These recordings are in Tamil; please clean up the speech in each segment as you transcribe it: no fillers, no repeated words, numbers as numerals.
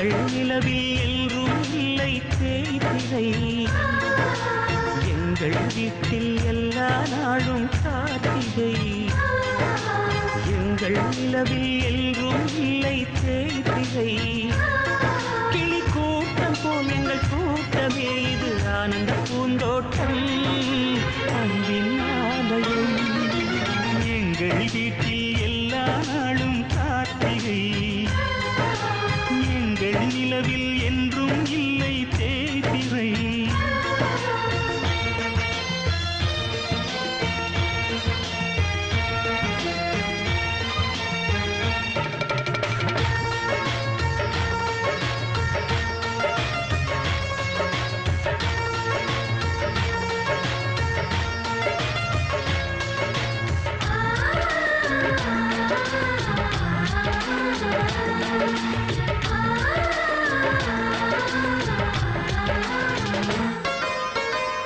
எங்கள் நிலவில் என்றும் இல்லை தேய்திரை. எங்கள் வீட்டில் எல்லா நாளும் கார்த்திகை. எங்கள் நிலவில் என்றும் இல்லை தேய்திரை. கிளி கூட்டம் போல் எங்கள் கூட்டமே இது ஆனந்த பூந்தோட்டம் அன்பின் ஆலயம். எங்கள் வீட்டில் எல்லா நாளும் கார்த்திகை. எங்கள் நிலவில் என்றும் இல்லை தேய்திரை.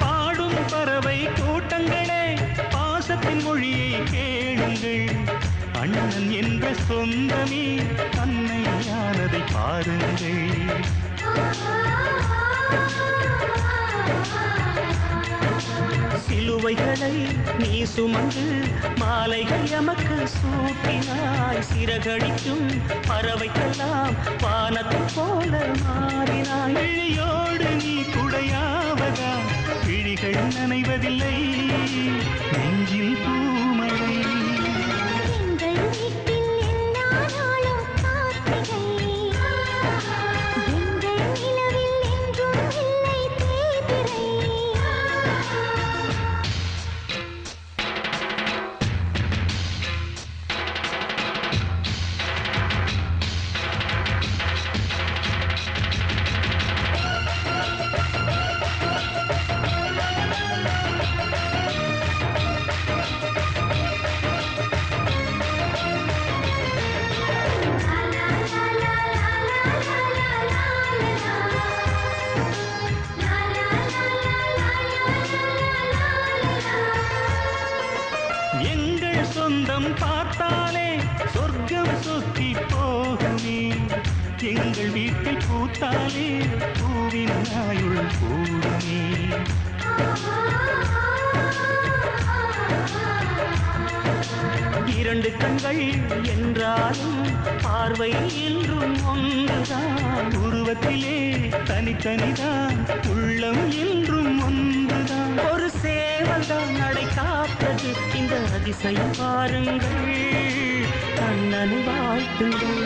பாடும் பறவை கூட்டங்களே பாசத்தின் மொழியை கேளுங்கள். அண்ணன் என்ற சொந்தமே அன்னையானதை பாருங்கள். சிலுவைகளை நீ சுமந்து மாலைகள் எமக்கு சூட்டினாய். சிறகடிக்கும் பறவைக்கெல்லாம் வானத்தை போல மாறினாய். விழியோடு நீ குடையாவதா விழிகள் நனைவதில்லை நெஞ்சில் பூமழை. சொந்தம் பார்த்தாலே சொர்க்கம் சொத்தி போகுமே. எங்கள் வீட்டில் பூத்தாலே பூவின் ஆயுள் கூடுமே. இரண்டு கண்கள் என்றாலும் பார்வை என்றும் ஒன்றுதான். உருவத்திலே தனித்தனிதான் உள்ளம் என்றும் ஒன்றுதான். ஒரு சேவல் தான் நடை காப்பது இந்த அதிசயம் பாருங்கள். கண்ணனை வாழ்த்துங்கள்.